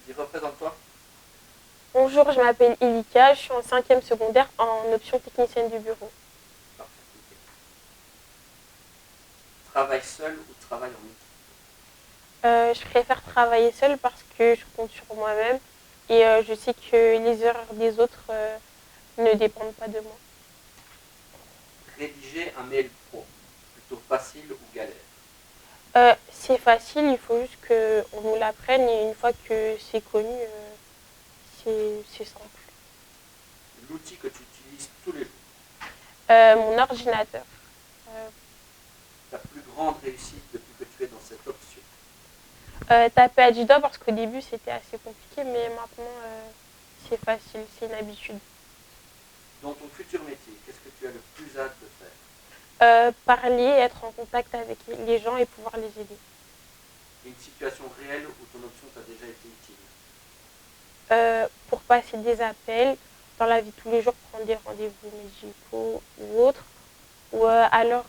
Dis, représente-toi. Bonjour, je m'appelle Ilika, je suis en 5e secondaire en option technicienne du bureau. Parfait, nickel. Travaille seul ou travaille en équipe? Je préfère travailler seule parce que je compte sur moi-même et je sais que les erreurs des autres ne dépendent pas de moi. Rédiger un mail pro, plutôt facile ou galère? C'est facile, il faut juste qu'on nous l'apprenne et une fois que c'est connu, c'est simple. L'outil que tu utilises tous les jours. Mon ordinateur. Euh, Ta plus grande réussite depuis que tu es dans cette option. Taper à 10 doigts parce qu'au début c'était assez compliqué, mais maintenant c'est facile, c'est une habitude. Dans ton futur métier, qu'est-ce que tu as le plus hâte de faire? Parler, être en contact avec les gens et pouvoir les aider. Une situation réelle où ton option t'a déjà été utile. Pour passer des appels dans la vie de tous les jours, prendre des rendez-vous médicaux ou autres, ou alors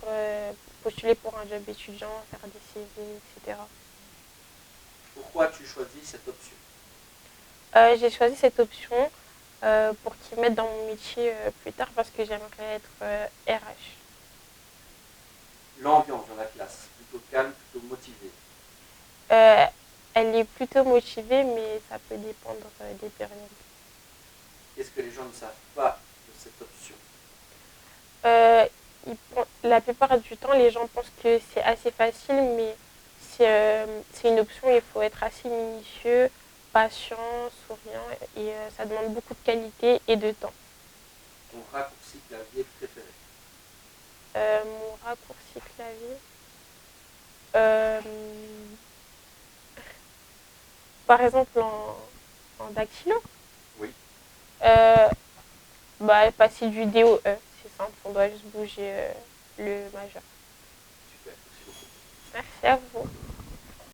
postuler pour un job étudiant, faire des CV, etc. Pourquoi tu choisis cette option? J'ai choisi cette option pour qu'ils mettent dans mon métier plus tard parce que j'aimerais être RH. L'ambiance dans la classe, plutôt calme, plutôt motivée. Euh, Elle est plutôt motivée, mais ça peut dépendre des périodes. Qu'est-ce que les gens ne savent pas de cette option? Euh, la plupart du temps, les gens pensent que c'est assez facile, mais c'est une option. Il faut être assez minutieux, patient, souriant, et ça demande beaucoup de qualité et de temps. Ton raccourci clavier préféré. Mon raccourci clavier, euh, par exemple en dactylo, Oui, euh, passer du D au E, c'est simple, on doit juste bouger le majeur. super, merci beaucoup. Merci à vous.